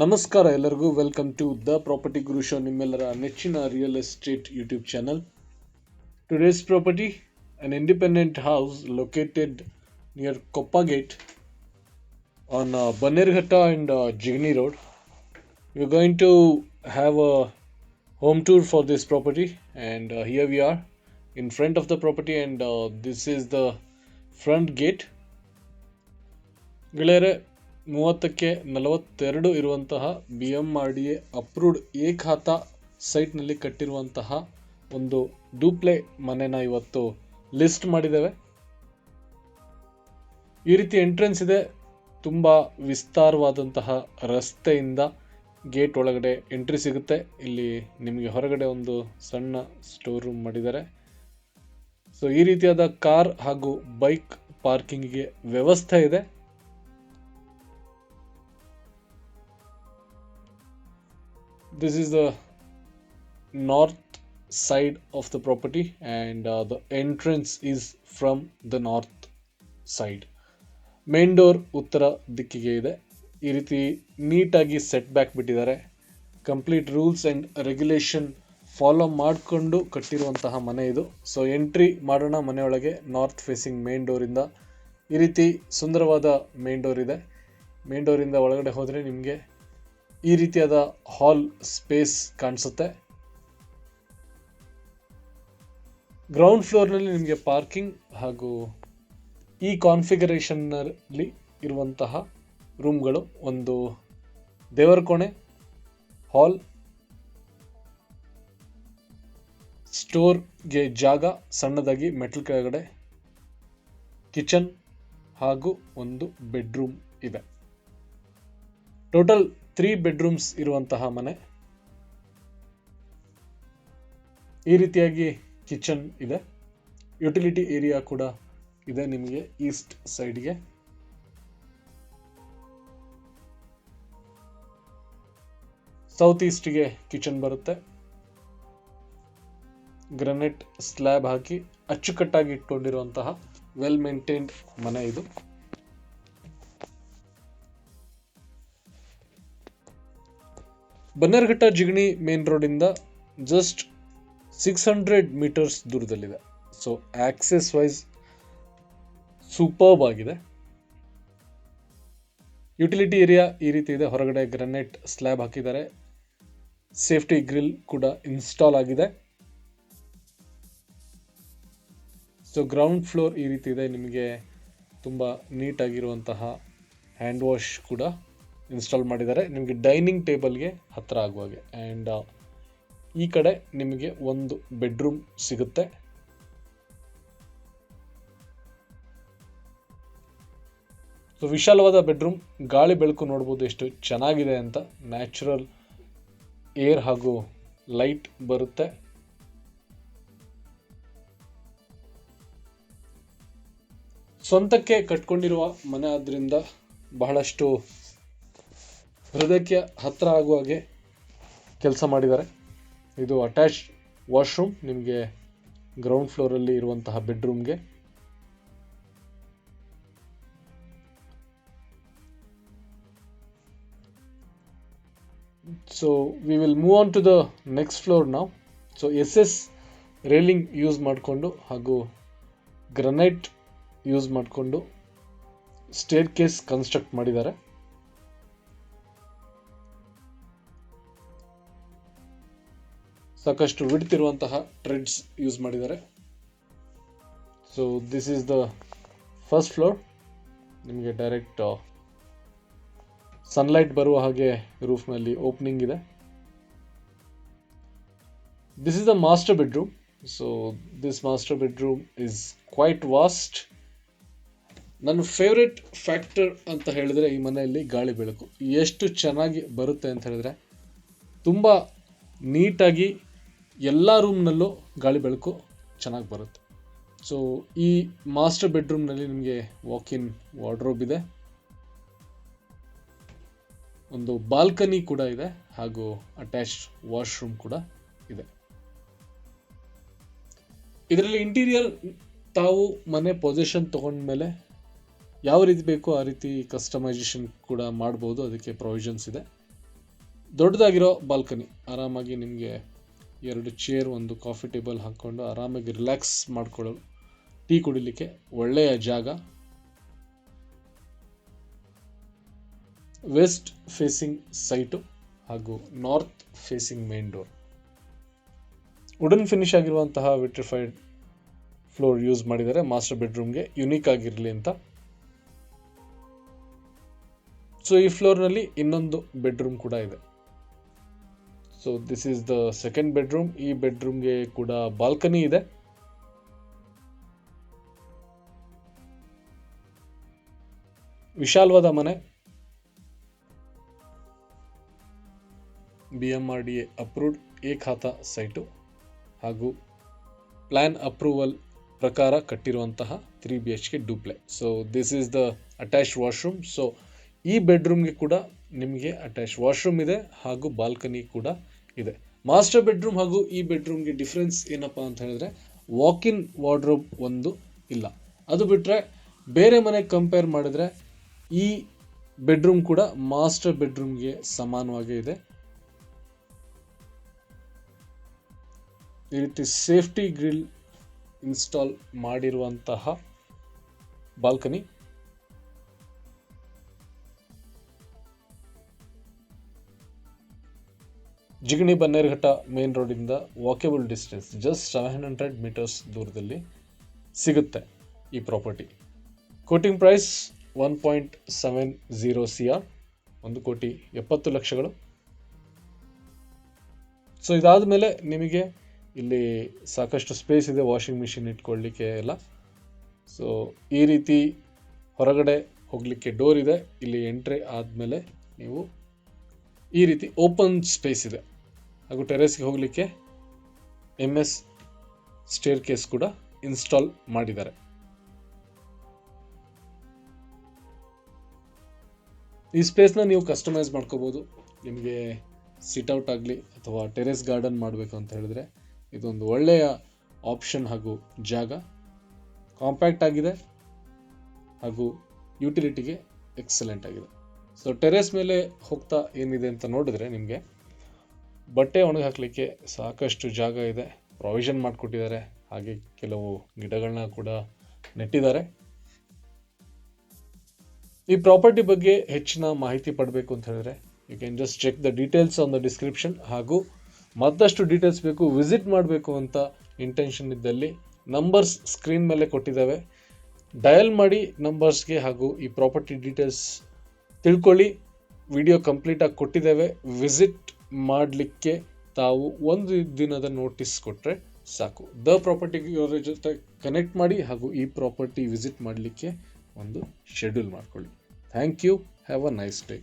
ನಮಸ್ಕಾರ ಎಲ್ಲರಿಗೂ welcome to the property Guru show ನಿಮ್ಮೆಲ್ಲರ ನೆಚ್ಚಿನ real estate YouTube channel. Today's property an independent house located near Koppa Gate on Banerghatta and Jigni Road. We're going to have a home tour for this property and here we are in front of the property and this is the front gate. ಗೆಳೆಯರೆ 30ಕ್ಕೆ 42 ಇರುವಂತಹ BMRDA approved ಏಕಖಾತಾ ಸೈಟ್ನಲ್ಲಿ ಕಟ್ಟಿರುವಂತಹ ಒಂದು Dupleix ಮನೆನ ಇವತ್ತು list ಮಾಡಿದ್ದೇವೆ. ಈ ರೀತಿ entrance ಇದೆ. ತುಂಬ ವಿಸ್ತಾರವಾದಂತಹ ರಸ್ತೆಯಿಂದ ಗೇಟ್ ಒಳಗಡೆ ಎಂಟ್ರಿ ಸಿಗುತ್ತೆ. ಇಲ್ಲಿ ನಿಮಗೆ ಹೊರಗಡೆ ಒಂದು ಸಣ್ಣ ಸ್ಟೋರ್ ರೂಮ್ ಮಾಡಿದ್ದಾರೆ. ಸೊ ಈ ರೀತಿಯಾದ ಕಾರ್ ಹಾಗೂ ಬೈಕ್ ಪಾರ್ಕಿಂಗ್ಗೆ ವ್ಯವಸ್ಥೆ ಇದೆ. This is the north side of the property and the entrance is from the north side. Main door ಉತ್ತರ ದಿಕ್ಕಿಗೆ ಇದೆ. ಈ ರೀತಿ ನೀಟಾಗಿ ಸೆಟ್ ಬ್ಯಾಕ್ ಬಿಟ್ಟಿದ್ದಾರೆ. Complete rules and regulation follow ಮಾಡಿಕೊಂಡು ಕಟ್ಟಿರುವಂತಹ ಮನೆ ಇದು. ಸೊ ಎಂಟ್ರಿ ಮಾಡೋಣ ಮನೆಯೊಳಗೆ. ನಾರ್ತ್ ಫೇಸಿಂಗ್ ಮೇನ್ ಡೋರಿಂದ ಈ ರೀತಿ ಸುಂದರವಾದ ಮೇನ್ ಡೋರ್ ಇದೆ. ಮೇನ್ ಡೋರಿಂದ ಒಳಗಡೆ ಹೋದರೆ ನಿಮಗೆ ಈ ರೀತಿಯಾದ ಹಾಲ್ ಸ್ಪೇಸ್ ಕಾಣಿಸುತ್ತೆ. ಗ್ರೌಂಡ್ ಫ್ಲೋರ್ನಲ್ಲಿ ನಿಮಗೆ ಪಾರ್ಕಿಂಗ್ ಹಾಗೂ ಈ ಕಾನ್ಫಿಗರೇಷನ್ನಲ್ಲಿ ಇರುವಂತಹ ರೂಮ್ಗಳು, ಒಂದು ದೇವರ ಕೋಣೆ, ಹಾಲ್, ಸ್ಟೋರ್ಗೆ ಜಾಗ ಸಣ್ಣದಾಗಿ ಮೆಟಲ್ ಕೆಳಗಡೆ, ಕಿಚನ್ ಹಾಗೂ ಒಂದು ಬೆಡ್ರೂಮ್ ಇದೆ. ಟೋಟಲ್ 3 ಬೆಡ್ರೂಮ್ಸ್ ಇರುವಂತಹ ಮನೆ. ಈ ರೀತಿಯಾಗಿ ಕಿಚನ್ ಇದೆ. ಯುಟಿಲಿಟಿ ಏರಿಯಾ ಕೂಡ ಇದೆ ನಿಮಗೆ ಈಸ್ಟ್ ಸೈಡ್ಗೆ. ಸೌತ್ ಈಸ್ಟ್ಗೆ ಕಿಚನ್ ಬರುತ್ತೆ. ಗ್ರನೆಟ್ ಸ್ಲ್ಯಾಬ್ ಹಾಕಿ ಅಚ್ಚುಕಟ್ಟಾಗಿ ಇಟ್ಕೊಂಡಿರುವಂತಹ ವೆಲ್ ಮೇಂಟೈನ್ಡ್ ಮನೆ ಇದು. ಬನ್ನೇರುಘಟ್ಟ ಜಿಗಣಿ ಮೇನ್ ರೋಡಿಂದ ಜಸ್ಟ್ 600 ಮೀಟರ್ಸ್ ದೂರದಲ್ಲಿದೆ. ಸೊ ಆಕ್ಸೆಸ್ ವೈಸ್ ಸೂಪರ್ಬ್ ಆಗಿದೆ. ಯುಟಿಲಿಟಿ ಏರಿಯಾ ಈ ರೀತಿ ಇದೆ. ಹೊರಗಡೆ ಗ್ರನೆಟ್ ಸ್ಲ್ಯಾಬ್ ಹಾಕಿದ್ದಾರೆ. ಸೇಫ್ಟಿ ಗ್ರಿಲ್ ಕೂಡ ಇನ್ಸ್ಟಾಲ್ ಆಗಿದೆ. ಸೊ ಗ್ರೌಂಡ್ ಫ್ಲೋರ್ ಈ ರೀತಿ ಇದೆ. ನಿಮಗೆ ತುಂಬ ನೀಟಾಗಿರುವಂತಹ ಹ್ಯಾಂಡ್ ವಾಶ್ ಕೂಡ ಇನ್ಸ್ಟಾಲ್ ಮಾಡಿದ್ದಾರೆ. ನಿಮಗೆ ಡೈನಿಂಗ್ ಟೇಬಲ್ಗೆ ಹತ್ತಿರ ಆಗುವಾಗೆ. ಆ್ಯಂಡ್ ಈ ಕಡೆ ನಿಮಗೆ ಒಂದು ಬೆಡ್ರೂಮ್ ಸಿಗುತ್ತೆ. ಸೊ ವಿಶಾಲವಾದ ಬೆಡ್ರೂಮ್. ಗಾಳಿ ಬೆಳಕು ನೋಡ್ಬೋದು ಎಷ್ಟು ಚೆನ್ನಾಗಿದೆ ಅಂತ. ನ್ಯಾಚುರಲ್ ಏರ್ ಹಾಗೂ ಲೈಟ್ ಬರುತ್ತೆ. ಸ್ವಂತಕ್ಕೆ ಕಟ್ಕೊಂಡಿರುವ ಮನೆ ಆದ್ದರಿಂದ ಬಹಳಷ್ಟು ಹೃದಯಕ್ಕೆ ಹತ್ತಿರ ಆಗುವ ಹಾಗೆ ಕೆಲಸ ಮಾಡಿದ್ದಾರೆ. ಇದು ಅಟ್ಯಾಚ್ ವಾಶ್ರೂಮ್ ನಿಮಗೆ ಗ್ರೌಂಡ್ ಫ್ಲೋರಲ್ಲಿ ಇರುವಂತಹ ಬೆಡ್ರೂಮ್ಗೆ. So we will move on to the next floor ನಾವು. ಸೊ SS ರೇಲಿಂಗ್ ಯೂಸ್ ಮಾಡಿಕೊಂಡು ಹಾಗೂ ಗ್ರನೈಟ್ ಯೂಸ್ ಮಾಡಿಕೊಂಡು ಸ್ಟೇರ್ ಕೇಸ್ ಕನ್ಸ್ಟ್ರಕ್ಟ್ ಮಾಡಿದ್ದಾರೆ. ಸಾಕಷ್ಟು ವಿಡ್ತ್ ಇರುವಂತಹ ಟ್ರೆಡ್ಸ್ ಯೂಸ್ ಮಾಡಿದ್ದಾರೆ. So this is the first floor. ನಿಮಗೆ ಡೈರೆಕ್ಟ್ ಸನ್ಲೈಟ್ ಬರುವ ಹಾಗೆ ರೂಫ್ನಲ್ಲಿ ಓಪನಿಂಗ್ ಇದೆ. This is the master bedroom. So this master bedroom is quite vast. ನನ್ನ ಫೇವ್ರೆಟ್ ಫ್ಯಾಕ್ಟರ್ ಅಂತ ಹೇಳಿದ್ರೆ ಈ ಮನೆಯಲ್ಲಿ ಗಾಳಿ ಬೆಳಕು ಎಷ್ಟು ಚೆನ್ನಾಗಿ ಬರುತ್ತೆ ಅಂತ ಹೇಳಿದ್ರೆ, ತುಂಬ ನೀಟಾಗಿ ಎಲ್ಲ ರೂಮ್ನಲ್ಲೂ ಗಾಳಿ ಬೆಳಕು ಚೆನ್ನಾಗಿ ಬರುತ್ತೆ. ಸೊ ಈ ಮಾಸ್ಟರ್ ಬೆಡ್ರೂಮ್ನಲ್ಲಿ ನಿಮಗೆ ವಾಕ್-ಇನ್ ವಾರ್ಡ್ರೋಬ್ ಇದೆ. ಒಂದು ಬಾಲ್ಕನಿ ಕೂಡ ಇದೆ ಹಾಗೂ ಅಟ್ಯಾಚ್ಡ್ ವಾಶ್ರೂಮ್ ಕೂಡ ಇದೆ. ಇದರಲ್ಲಿ ಇಂಟೀರಿಯರ್ ತಾವು ಮನೆ ಪೊಸಿಷನ್ ತೊಗೊಂಡ್ಮೇಲೆ ಯಾವ ರೀತಿ ಬೇಕೋ ಆ ರೀತಿ ಕಸ್ಟಮೈಸೇಷನ್ ಕೂಡ ಮಾಡ್ಬೋದು. ಅದಕ್ಕೆ ಪ್ರೊವಿಷನ್ಸ್ ಇದೆ. ದೊಡ್ಡದಾಗಿರೋ ಬಾಲ್ಕನಿ, ಆರಾಮಾಗಿ ನಿಮಗೆ 2 ಚೇರ್, ಒಂದು ಕಾಫಿ ಟೇಬಲ್ ಹಾಕ್ಕೊಂಡು ಆರಾಮಾಗಿ ರಿಲ್ಯಾಕ್ಸ್ ಮಾಡ್ಕೊಳ್ಳಲು, ಟೀ ಕುಡಿಲಿಕ್ಕೆ ಒಳ್ಳೆಯ ಜಾಗ. ವೆಸ್ಟ್ ಫೇಸಿಂಗ್ ಸೈಟು ಹಾಗೂ north facing main door. Wooden finish ಆಗಿರುವಂತಹ ವಿಟ್ರಿಫೈಡ್ ಫ್ಲೋರ್ ಯೂಸ್ ಮಾಡಿದ್ದಾರೆ ಮಾಸ್ಟರ್ ಬೆಡ್ರೂಮ್ಗೆ ಯುನೀಕ್ ಆಗಿರಲಿ ಅಂತ. ಸೊ ಈ ಫ್ಲೋರ್ನಲ್ಲಿ ಇನ್ನೊಂದು ಬೆಡ್ರೂಮ್ ಕೂಡ ಇದೆ. So this is the second bedroom. ಈ ಬೆಡ್ರೂಮ್ಗೆ ಕೂಡ ಬಾಲ್ಕನಿ ಇದೆ. ವಿಶಾಲವಾದ ಮನೆ, BMRDA ಅಪ್ರೂವ್ಡ್ ಎ ಖಾತಾ ಸೈಟು ಹಾಗೂ ಪ್ಲಾನ್ ಅಪ್ರೂವಲ್ ಪ್ರಕಾರ ಕಟ್ಟಿರುವಂತಹ 3 BHK Dupleix. So this is the attached washroom. So ಈ ಬೆಡ್ರೂಮ್ಗೆ ಕೂಡ ನಿಮಗೆ ಅಟ್ಯಾಚ್ ವಾಶ್ರೂಮ್ ಇದೆ ಹಾಗೂ ಬಾಲ್ಕನಿ ಕೂಡ ಇದೆ. ಮಾಸ್ಟರ್ ಬೆಡ್ರೂಮ್ ಹಾಗೂ ಈ ಬೆಡ್ರೂಮ್ಗೆ ಡಿಫ್ರೆನ್ಸ್ ಏನಪ್ಪ ಅಂತ ಹೇಳಿದ್ರೆ, ವಾಕ್-ಇನ್ ವಾರ್ಡ್ರೋಬ್ ಒಂದು ಇಲ್ಲ. ಅದು ಬಿಟ್ಟರೆ ಬೇರೆ ಮನೆಗೆ ಕಂಪೇರ್ ಮಾಡಿದ್ರೆ ಈ ಬೆಡ್ರೂಮ್ ಕೂಡ ಮಾಸ್ಟರ್ ಬೆಡ್ರೂಮ್ಗೆ ಸಮಾನವಾಗೇ ಇದೆ. ಈ ರೀತಿ ಸೇಫ್ಟಿ ಗ್ರಿಲ್ ಇನ್ಸ್ಟಾಲ್ ಮಾಡಿರುವಂತಹ ಬಾಲ್ಕನಿ. ಜಿಗಣಿ ಬನ್ನೇರುಘಟ್ಟ ಮೇನ್ ರೋಡಿಂದ ವಾಕೇಬಲ್ ಡಿಸ್ಟೆನ್ಸ್ ಜಸ್ಟ್ 700 ಮೀಟರ್ಸ್ ದೂರದಲ್ಲಿ ಸಿಗುತ್ತೆ ಈ property. Quoting price 1.70 CR, 1,70,00,000. So ಇದಾದ ಮೇಲೆ ನಿಮಗೆ ಇಲ್ಲಿ ಸಾಕಷ್ಟು ಸ್ಪೇಸ್ ಇದೆ ವಾಷಿಂಗ್ ಮಿಷಿನ್ ಇಟ್ಕೊಳ್ಳಿಕ್ಕೆ ಎಲ್ಲ. ಸೊ ಈ ರೀತಿ ಹೊರಗಡೆ ಹೋಗಲಿಕ್ಕೆ ಡೋರ್ ಇದೆ. ಇಲ್ಲಿ ಎಂಟ್ರಿ ಆದಮೇಲೆ ನೀವು ಈ ರೀತಿ ಓಪನ್ ಸ್ಪೇಸ್ ಇದೆ ಹಾಗೂ ಟೆರೆಸ್ಗೆ ಹೋಗಲಿಕ್ಕೆ MS ಸ್ಟೇರ್ ಕೇಸ್ ಕೂಡ ಇನ್ಸ್ಟಾಲ್ ಮಾಡಿದ್ದಾರೆ. ಈ ಸ್ಪೇಸ್ನ ನೀವು ಕಸ್ಟಮೈಸ್ ಮಾಡ್ಕೋಬೋದು. ನಿಮಗೆ ಸಿಟ್ಔಟ್ ಆಗಲಿ ಅಥವಾ ಟೆರೆಸ್ ಗಾರ್ಡನ್ ಮಾಡಬೇಕು ಅಂತ ಹೇಳಿದ್ರೆ ಇದೊಂದು ಒಳ್ಳೆಯ ಆಪ್ಷನ್ ಹಾಗೂ ಜಾಗ. ಕಾಂಪ್ಯಾಕ್ಟ್ ಆಗಿದೆ ಹಾಗೂ ಯುಟಿಲಿಟಿಗೆ ಎಕ್ಸಲೆಂಟ್ ಆಗಿದೆ. ಸೊ ಟೆರೆಸ್ ಮೇಲೆ ಹೋಗ್ತಾ ಏನಿದೆ ಅಂತ ನೋಡಿದ್ರೆ ನಿಮಗೆ ಬಟ್ಟೆ ಒಣಗಿ ಹಾಕಲಿಕ್ಕೆ ಸಾಕಷ್ಟು ಜಾಗ ಇದೆ, ಪ್ರಾವಿಷನ್ ಮಾಡಿಕೊಟ್ಟಿದ್ದಾರೆ. ಹಾಗೆ ಕೆಲವು ಗಿಡಗಳನ್ನ ಕೂಡ ನೆಟ್ಟಿದ್ದಾರೆ. ಈ ಪ್ರಾಪರ್ಟಿ ಬಗ್ಗೆ ಹೆಚ್ಚಿನ ಮಾಹಿತಿ ಪಡಬೇಕು ಅಂತ ಹೇಳಿದ್ರೆ you can just check the details on the description. ಹಾಗೂ ಮತ್ತಷ್ಟು ಡೀಟೇಲ್ಸ್ ಬೇಕು, ವಿಸಿಟ್ ಮಾಡಬೇಕು ಅಂತ ಇಂಟೆನ್ಷನ್ ಇದ್ದಲ್ಲಿ ನಂಬರ್ಸ್ ಸ್ಕ್ರೀನ್ ಮೇಲೆ ಕೊಟ್ಟಿದ್ದಾವೆ, ಡಯಲ್ ಮಾಡಿ ನಂಬರ್ಸ್ಗೆ ಹಾಗೂ ಈ ಪ್ರಾಪರ್ಟಿ ಡೀಟೇಲ್ಸ್ ತಿಳ್ಕೊಳ್ಳಿ. ವಿಡಿಯೋ ಕಂಪ್ಲೀಟಾಗಿ ಕೊಟ್ಟಿದ್ದೇವೆ. ವಿಸಿಟ್ ಮಾಡಲಿಕ್ಕೆ ತಾವು 1 ದಿನದ ನೋಟಿಸ್ ಕೊಟ್ಟರೆ ಸಾಕು. ದ ಪ್ರಾಪರ್ಟಿಗೆ ಜೊತೆ ಕನೆಕ್ಟ್ ಮಾಡಿ ಹಾಗೂ ಈ ಪ್ರಾಪರ್ಟಿ ವಿಸಿಟ್ ಮಾಡಲಿಕ್ಕೆ ಒಂದು ಶೆಡ್ಯೂಲ್ ಮಾಡ್ಕೊಳ್ಳಿ. Thank you. Have a nice day.